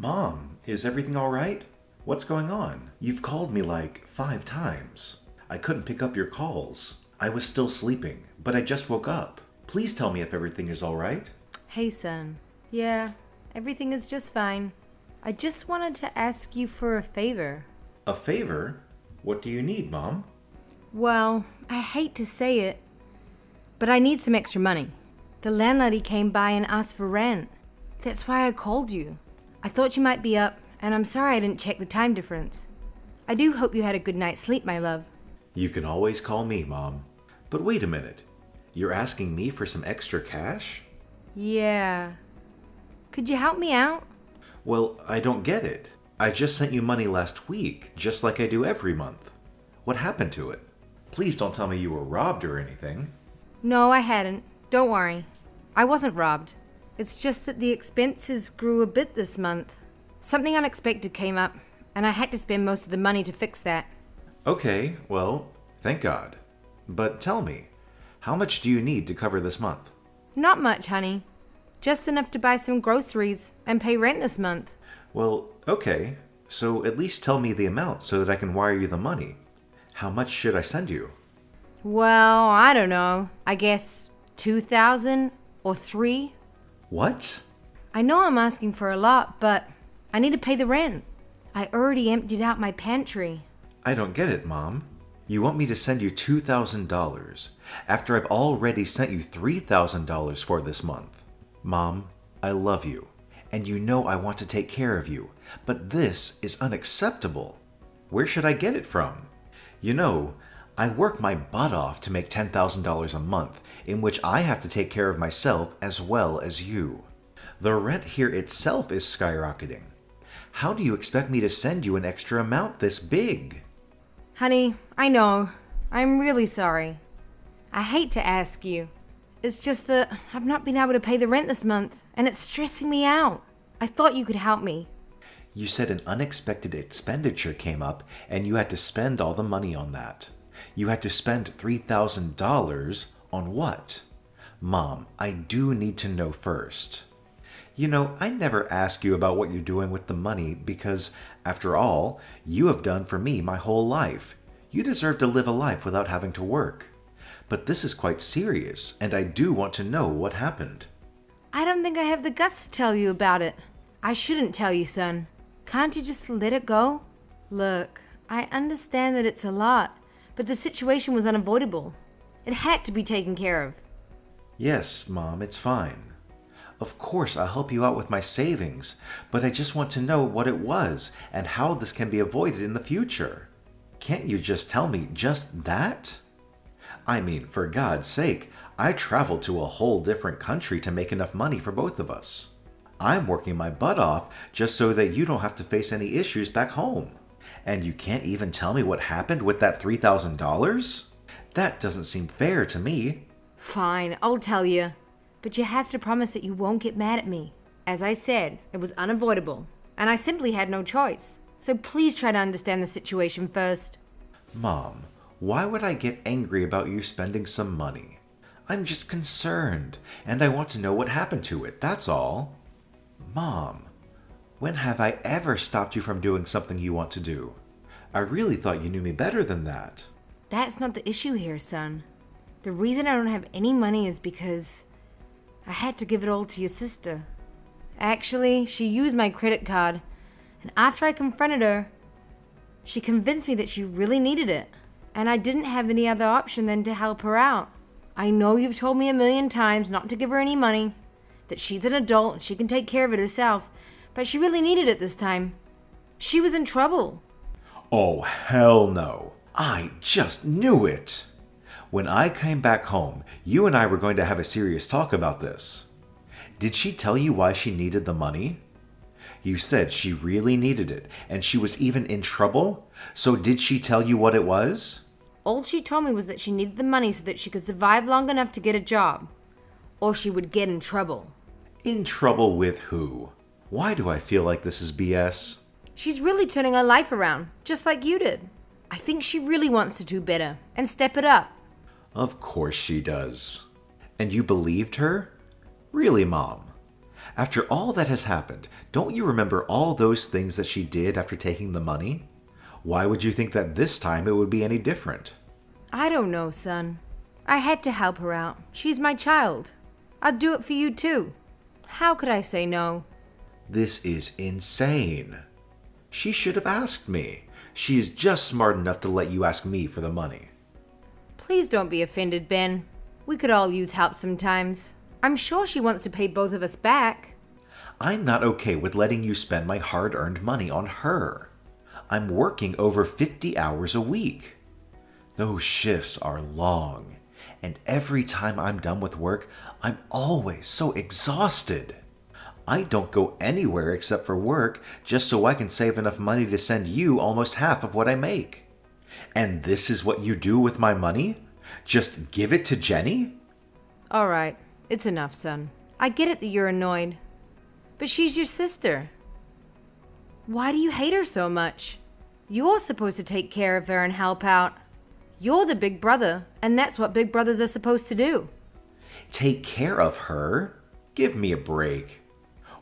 Mom, is everything all right? What's going on? You've called me like 5 times. I couldn't pick up your calls. I was still sleeping, but I just woke up. Please tell me if everything is all right. Hey, son. Yeah, everything is just fine. I just wanted to ask you for a favor. A favor? What do you need, Mom? Well, I hate to say it, but I need some extra money. The landlady came by and asked for rent. That's why I called you. I thought you might be up, and I'm sorry I didn't check the time difference. I do hope you had a good night's sleep, my love. You can always call me, Mom. But wait a minute. You're asking me for some extra cash? Yeah. Could you help me out? Well, I don't get it. I just sent you money last week, just like I do every month. What happened to it? Please don't tell me you were robbed or anything. No, I hadn't. Don't worry. I wasn't robbed. It's just that the expenses grew a bit this month. Something unexpected came up, and I had to spend most of the money to fix that. Okay, well, thank God. But tell me, how much do you need to cover this month? Not much, honey. Just enough to buy some groceries and pay rent this month. Well, okay. So at least tell me the amount so that I can wire you the money. How much should I send you? Well, I don't know. I guess 2,000 or 3. What? I know I'm asking for a lot, but I need to pay the rent. I already emptied out my pantry. I don't get it, Mom. You want me to send you $2,000 after I've already sent you $3,000 for this month. Mom, I love you, and you know I want to take care of you, but this is unacceptable. Where should I get it from? You know, I work my butt off to make $10,000 a month, in which I have to take care of myself as well as you. The rent here itself is skyrocketing. How do you expect me to send you an extra amount this big? Honey, I know. I'm really sorry. I hate to ask you. It's just that I've not been able to pay the rent this month, and it's stressing me out. I thought you could help me. You said an unexpected expenditure came up, and you had to spend all the money on that. You had to spend $3,000 on what? Mom, I do need to know first. You know, I never ask you about what you're doing with the money because, after all, you have done for me my whole life. You deserve to live a life without having to work. But this is quite serious, and I do want to know what happened. I don't think I have the guts to tell you about it. I shouldn't tell you, son. Can't you just let it go? Look, I understand that it's a lot, but the situation was unavoidable. It had to be taken care of. Yes, Mom, it's fine. Of course, I'll help you out with my savings, but I just want to know what it was and how this can be avoided in the future. Can't you just tell me just that? I mean, for God's sake, I traveled to a whole different country to make enough money for both of us. I'm working my butt off just so that you don't have to face any issues back home. And you can't even tell me what happened with that $3,000? That doesn't seem fair to me. Fine, I'll tell you. But you have to promise that you won't get mad at me. As I said, it was unavoidable, and I simply had no choice. So please try to understand the situation first. Mom, why would I get angry about you spending some money? I'm just concerned, and I want to know what happened to it, that's all. Mom, when have I ever stopped you from doing something you want to do? I really thought you knew me better than that. That's not the issue here, son. The reason I don't have any money is because I had to give it all to your sister. Actually, she used my credit card, and after I confronted her, she convinced me that she really needed it, and I didn't have any other option than to help her out. I know you've told me 1,000,000 times not to give her any money, that she's an adult and she can take care of it herself, but she really needed it this time. She was in trouble. Oh, hell no. I just knew it. When I came back home, you and I were going to have a serious talk about this. Did she tell you why she needed the money? You said she really needed it, and she was even in trouble? So did she tell you what it was? All she told me was that she needed the money so that she could survive long enough to get a job, or she would get in trouble. In trouble with who? Why do I feel like this is BS? She's really turning her life around, just like you did. I think she really wants to do better and step it up. Of course she does. And you believed her? Really, Mom? After all that has happened, don't you remember all those things that she did after taking the money? Why would you think that this time it would be any different? I don't know, son. I had to help her out. She's my child. I'd do it for you too. How could I say no? This is insane. She should have asked me. She is just smart enough to let you ask me for the money. Please don't be offended, Ben. We could all use help sometimes. I'm sure she wants to pay both of us back. I'm not okay with letting you spend my hard-earned money on her. I'm working over 50 hours a week. Those shifts are long, and every time I'm done with work, I'm always so exhausted. I don't go anywhere except for work just so I can save enough money to send you almost half of what I make. And this is what you do with my money? Just give it to Jenny? All right, it's enough, son. I get it that you're annoyed. But she's your sister. Why do you hate her so much? You're supposed to take care of her and help out. You're the big brother, and that's what big brothers are supposed to do. Take care of her? Give me a break.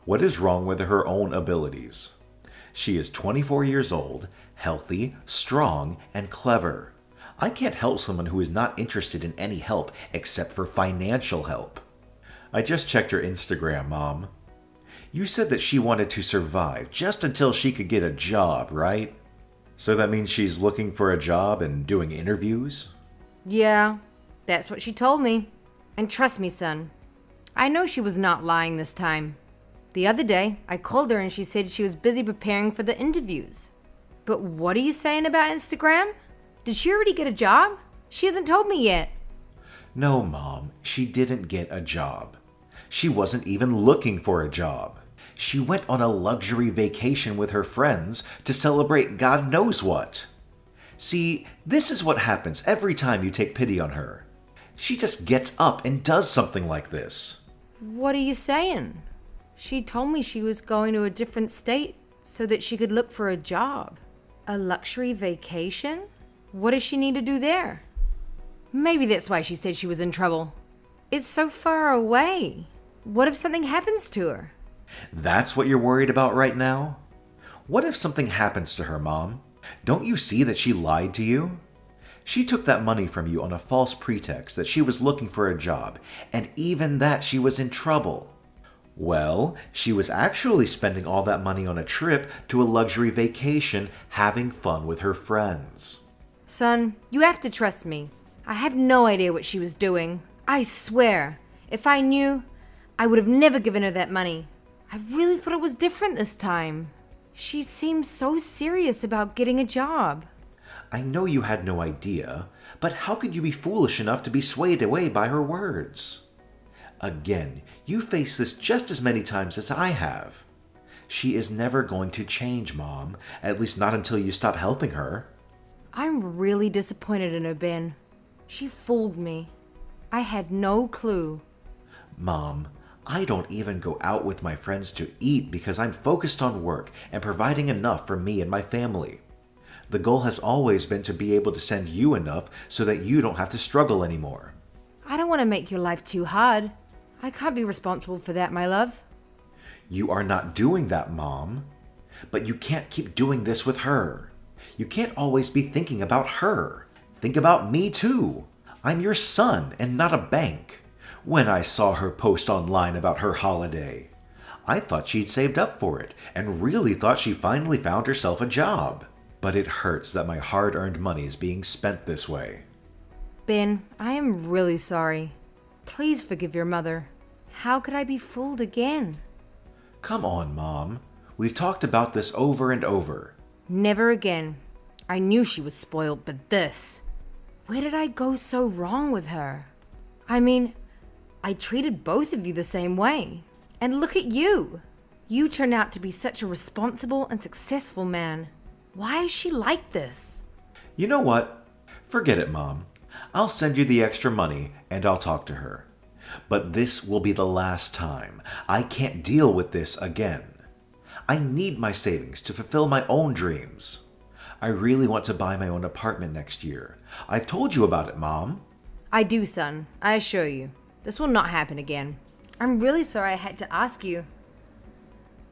What is wrong with her own abilities? She is 24 years old, healthy, strong, and clever. I can't help someone who is not interested in any help except for financial help. I just checked her Instagram, Mom. You said that she wanted to survive just until she could get a job, right? So that means she's looking for a job and doing interviews? Yeah, that's what she told me. And trust me, son, I know she was not lying this time. The other day, I called her and she said she was busy preparing for the interviews. But what are you saying about Instagram? Did she already get a job? She hasn't told me yet. No, Mom, she didn't get a job. She wasn't even looking for a job. She went on a luxury vacation with her friends to celebrate God knows what. See, this is what happens every time you take pity on her. She just gets up and does something like this. What are you saying? She told me she was going to a different state so that she could look for a job. A luxury vacation? What does she need to do there? Maybe that's why she said she was in trouble. It's so far away. What if something happens to her? That's what you're worried about right now? What if something happens to her, Mom? Don't you see that she lied to you? She took that money from you on a false pretext that she was looking for a job, and even that she was in trouble. Well, she was actually spending all that money on a trip to a luxury vacation, having fun with her friends. Son, you have to trust me. I have no idea what she was doing. I swear, if I knew, I would have never given her that money. I really thought it was different this time. She seemed so serious about getting a job. I know you had no idea, but how could you be foolish enough to be swayed away by her words? Again, you face this just as many times as I have. She is never going to change, Mom, at least not until you stop helping her. I'm really disappointed in her, Ben. She fooled me. I had no clue. Mom, I don't even go out with my friends to eat because I'm focused on work and providing enough for me and my family. The goal has always been to be able to send you enough so that you don't have to struggle anymore. I don't want to make your life too hard. I can't be responsible for that, my love. You are not doing that, Mom. But you can't keep doing this with her. You can't always be thinking about her. Think about me too. I'm your son and not a bank. When I saw her post online about her holiday, I thought she'd saved up for it and really thought she finally found herself a job. But it hurts that my hard-earned money is being spent this way. Ben, I am really sorry. Please forgive your mother. How could I be fooled again? Come on, Mom. We've talked about this over and over. Never again. I knew she was spoiled, but this... Where did I go so wrong with her? I mean, I treated both of you the same way. And look at you. You turned out to be such a responsible and successful man. Why is she like this? You know what? Forget it, Mom. I'll send you the extra money and I'll talk to her. But this will be the last time. I can't deal with this again. I need my savings to fulfill my own dreams. I really want to buy my own apartment next year. I've told you about it, Mom. I do, son. I assure you. This will not happen again. I'm really sorry I had to ask you.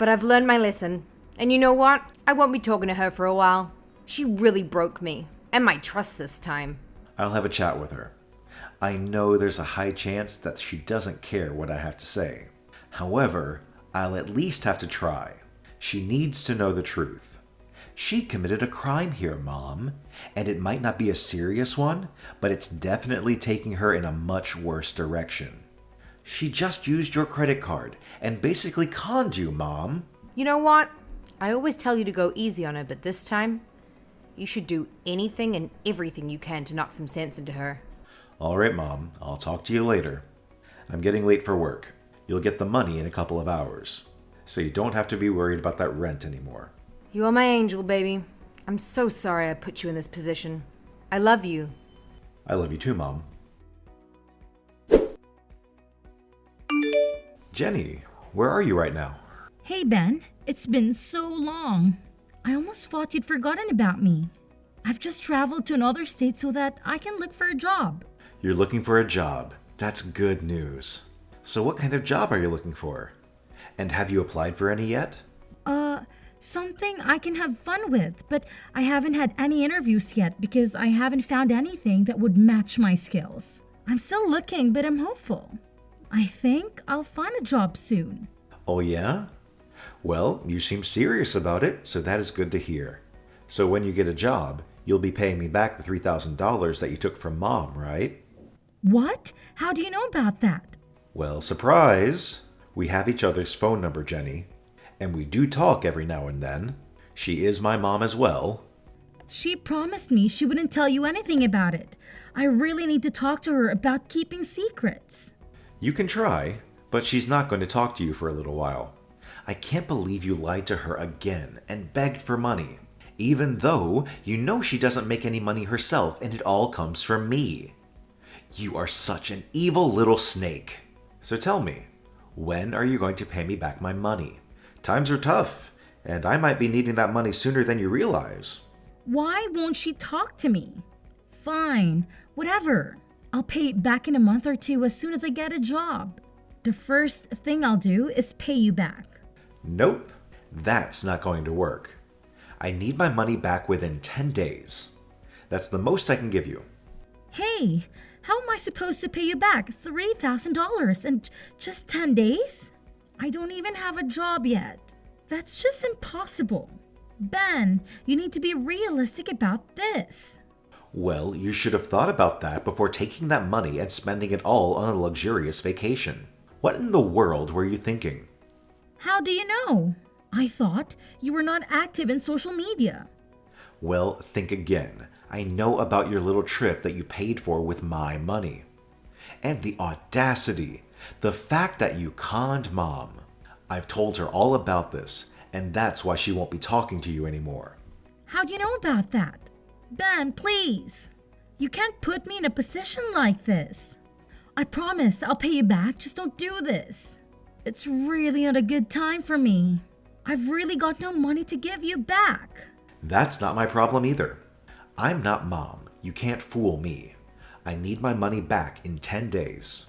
But I've learned my lesson. And you know what? I won't be talking to her for a while. She really broke me. And my trust this time. I'll have a chat with her. I know there's a high chance that she doesn't care what I have to say. However, I'll at least have to try. She needs to know the truth. She committed a crime here, Mom, and it might not be a serious one, but it's definitely taking her in a much worse direction. She just used your credit card and basically conned you, Mom. You know what? I always tell you to go easy on her, but this time, you should do anything and everything you can to knock some sense into her. All right, Mom. I'll talk to you later. I'm getting late for work. You'll get the money in a couple of hours, so you don't have to be worried about that rent anymore. You are my angel, baby. I'm so sorry I put you in this position. I love you. I love you too, Mom. Jenny, where are you right now? Hey Ben, it's been so long. I almost thought you'd forgotten about me. I've just traveled to another state so that I can look for a job. You're looking for a job. That's good news. So what kind of job are you looking for? And have you applied for any yet? Something I can have fun with, but I haven't had any interviews yet because I haven't found anything that would match my skills. I'm still looking, but I'm hopeful. I think I'll find a job soon. Oh yeah? Well, you seem serious about it, so that is good to hear. So when you get a job, you'll be paying me back the $3,000 that you took from Mom, right? What? How do you know about that? Well, surprise! We have each other's phone number, Jenny. And we do talk every now and then. She is my mom as well. She promised me she wouldn't tell you anything about it. I really need to talk to her about keeping secrets. You can try, but she's not going to talk to you for a little while. I can't believe you lied to her again and begged for money, even though you know she doesn't make any money herself and it all comes from me. You are such an evil little snake. So tell me, when are you going to pay me back my money? Times are tough, and I might be needing that money sooner than you realize. Why won't she talk to me? Fine, whatever. I'll pay it back in a month or two as soon as I get a job. The first thing I'll do is pay you back. Nope, that's not going to work. I need my money back within 10 days. That's the most I can give you. Hey, how am I supposed to pay you back $3,000 in just 10 days? I don't even have a job yet. That's just impossible. Ben, you need to be realistic about this. Well, you should have thought about that before taking that money and spending it all on a luxurious vacation. What in the world were you thinking? How do you know? I thought you were not active in social media. Well, think again. I know about your little trip that you paid for with my money. And the audacity, the fact that you conned Mom. I've told her all about this, and that's why she won't be talking to you anymore. How do you know about that? Ben, please. You can't put me in a position like this. I promise I'll pay you back, just don't do this. It's really not a good time for me. I've really got no money to give you back. That's not my problem either. I'm not Mom. You can't fool me. I need my money back in 10 days.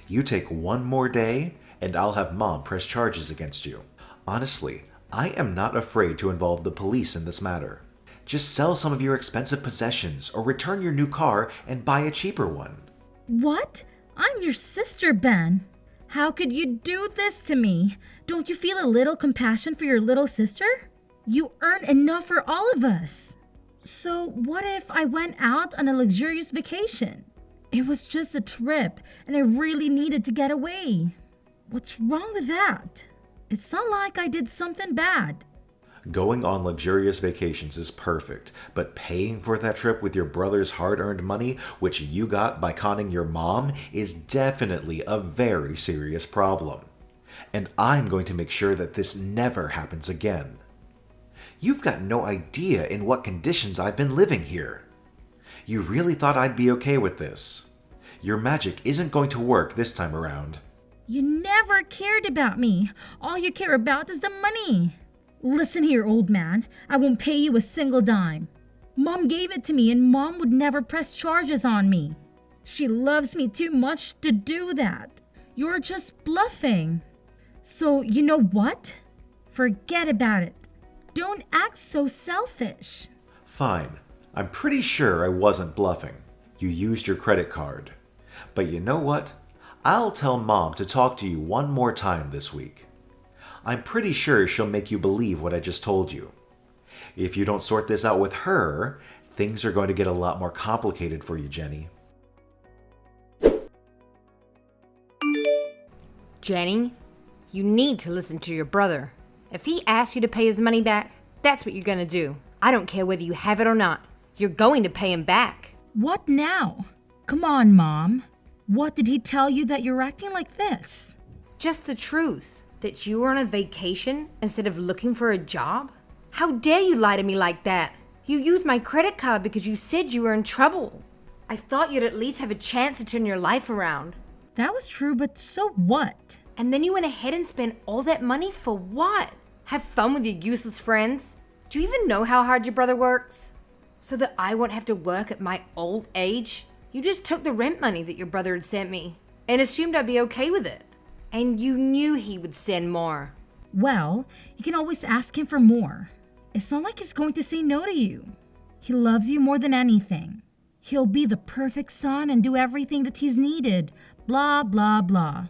You take one more day, and I'll have Mom press charges against you. Honestly, I am not afraid to involve the police in this matter. Just sell some of your expensive possessions or return your new car and buy a cheaper one. What? I'm your sister, Ben. How could you do this to me? Don't you feel a little compassion for your little sister? You earn enough for all of us. So what if I went out on a luxurious vacation? It was just a trip, and I really needed to get away. What's wrong with that? It's not like I did something bad. Going on luxurious vacations is perfect, but paying for that trip with your brother's hard-earned money, which you got by conning your mom, is definitely a very serious problem. And I'm going to make sure that this never happens again. You've got no idea in what conditions I've been living here. You really thought I'd be okay with this. Your magic isn't going to work this time around. You never cared about me. All you care about is the money. Listen here, old man. I won't pay you a single dime. Mom gave it to me, and Mom would never press charges on me. She loves me too much to do that. You're just bluffing. So, you know what? Forget about it. Don't act so selfish. Fine. I'm pretty sure I wasn't bluffing. You used your credit card. But you know what? I'll tell Mom to talk to you one more time this week. I'm pretty sure she'll make you believe what I just told you. If you don't sort this out with her, things are going to get a lot more complicated for you, Jenny. Jenny, you need to listen to your brother. If he asks you to pay his money back, that's what you're gonna do. I don't care whether you have it or not. You're going to pay him back. What now? Come on, Mom. What did he tell you that you're acting like this? Just the truth. That you were on a vacation instead of looking for a job? How dare you lie to me like that? You used my credit card because you said you were in trouble. I thought you'd at least have a chance to turn your life around. That was true, but so what? And then you went ahead and spent all that money for what? Have fun with your useless friends? Do you even know how hard your brother works? So that I won't have to work at my old age? You just took the rent money that your brother had sent me and assumed I'd be okay with it. And you knew he would send more. Well, you can always ask him for more. It's not like he's going to say no to you. He loves you more than anything. He'll be the perfect son and do everything that he's needed. Blah, blah, blah.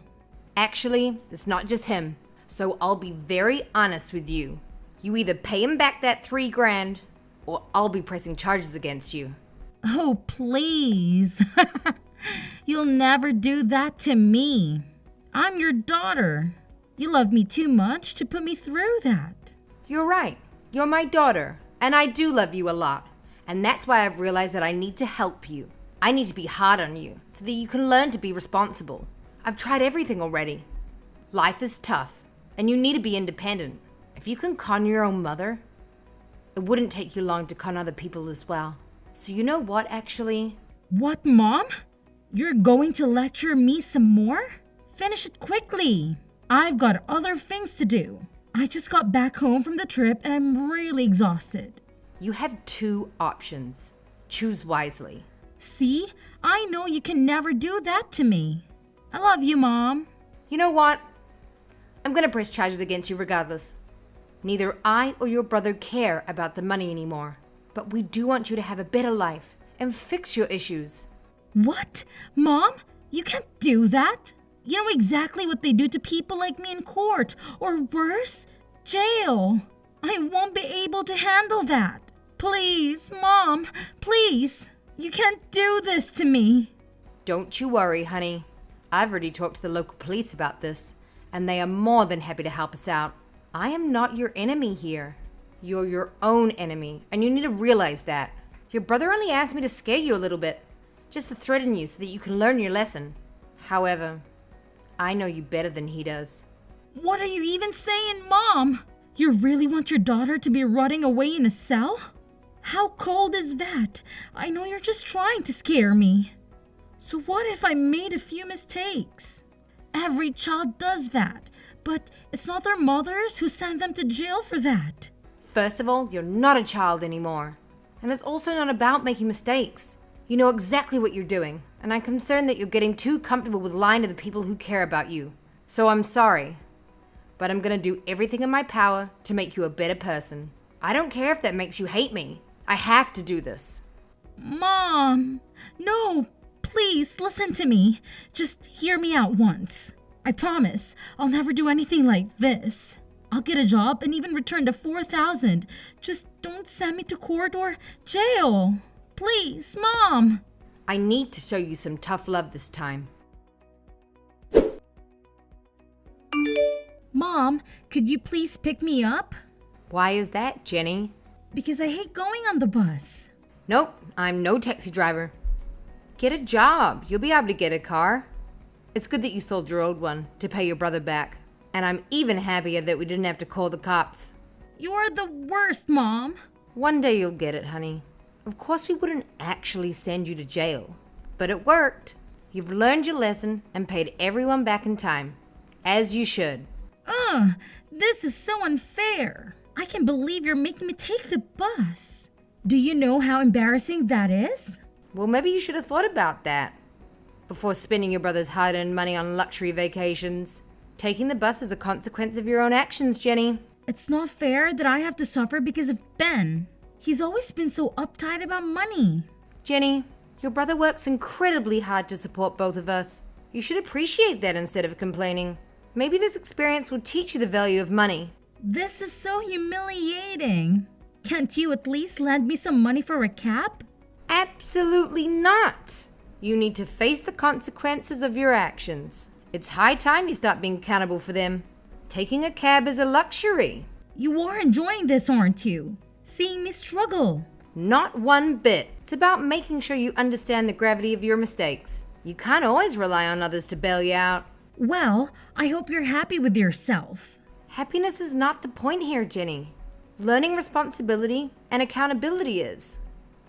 Actually, it's not just him. So I'll be very honest with you. You either pay him back that $3,000 or I'll be pressing charges against you. Oh, please. You'll never do that to me. I'm your daughter. You love me too much to put me through that. You're right. You're my daughter, and I do love you a lot. And that's why I've realized that I need to help you. I need to be hard on you so that you can learn to be responsible. I've tried everything already. Life is tough, and you need to be independent. If you can con your own mother, it wouldn't take you long to con other people as well. So you know what, actually? What, Mom? You're going to lecture me some more? Finish it quickly. I've got other things to do. I just got back home from the trip and I'm really exhausted. You have two options. Choose wisely. See? I know you can never do that to me. I love you, Mom. You know what? I'm gonna press charges against you regardless. Neither I or your brother care about the money anymore. But we do want you to have a better life and fix your issues. What? Mom? You can't do that. You know exactly what they do to people like me in court, or worse, jail. I won't be able to handle that. Please, Mom, please. You can't do this to me. Don't you worry, honey. I've already talked to the local police about this, and they are more than happy to help us out. I am not your enemy here. You're your own enemy, and you need to realize that. Your brother only asked me to scare you a little bit, just to threaten you so that you can learn your lesson. However, I know you better than he does. What are you even saying, Mom? You really want your daughter to be rotting away in a cell? How cold is that? I know you're just trying to scare me. So what if I made a few mistakes? Every child does that, but it's not their mothers who send them to jail for that. First of all, you're not a child anymore. And it's also not about making mistakes. You know exactly what you're doing, and I'm concerned that you're getting too comfortable with lying to the people who care about you. So I'm sorry, but I'm gonna do everything in my power to make you a better person. I don't care if that makes you hate me. I have to do this. Mom, no, please listen to me. Just hear me out once. I promise I'll never do anything like this. I'll get a job and even return the $4,000. Just don't send me to court or jail. Please, Mom. I need to show you some tough love this time. Mom, could you please pick me up? Why is that, Jenny? Because I hate going on the bus. Nope, I'm no taxi driver. Get a job. You'll be able to get a car. It's good that you sold your old one to pay your brother back. And I'm even happier that we didn't have to call the cops. You're the worst, Mom. One day you'll get it, honey. Of course we wouldn't actually send you to jail. But it worked. You've learned your lesson and paid everyone back in time. As you should. This is so unfair. I can't believe you're making me take the bus. Do you know how embarrassing that is? Well, maybe you should have thought about that before spending your brother's hard-earned money on luxury vacations. Taking the bus is a consequence of your own actions, Jenny. It's not fair that I have to suffer because of Ben. He's always been so uptight about money. Jenny, your brother works incredibly hard to support both of us. You should appreciate that instead of complaining. Maybe this experience will teach you the value of money. This is so humiliating. Can't you at least lend me some money for a cab? Absolutely not. You need to face the consequences of your actions. It's high time you stop being accountable for them. Taking a cab is a luxury. You are enjoying this, aren't you? Seeing me struggle. Not one bit. It's about making sure you understand the gravity of your mistakes. You can't always rely on others to bail you out. Well, I hope you're happy with yourself. Happiness is not the point here, Jenny. Learning responsibility and accountability is.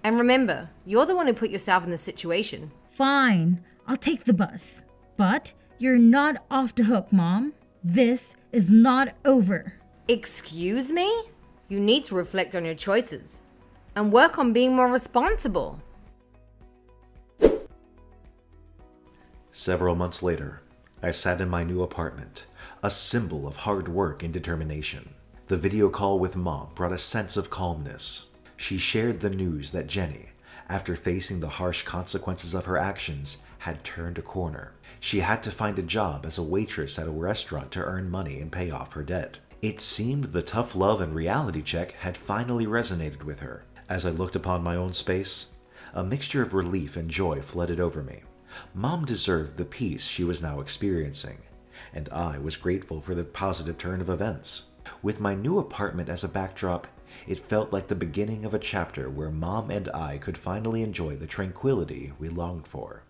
And remember, you're the one who put yourself in this situation. Fine, I'll take the bus. But you're not off the hook, Mom. This is not over. Excuse me? You need to reflect on your choices and work on being more responsible. Several months later, I sat in my new apartment, a symbol of hard work and determination. The video call with Mom brought a sense of calmness. She shared the news that Jenny, after facing the harsh consequences of her actions, had turned a corner. She had to find a job as a waitress at a restaurant to earn money and pay off her debt. It seemed the tough love and reality check had finally resonated with her. As I looked upon my own space, a mixture of relief and joy flooded over me. Mom deserved the peace she was now experiencing, and I was grateful for the positive turn of events. With my new apartment as a backdrop, it felt like the beginning of a chapter where Mom and I could finally enjoy the tranquility we longed for.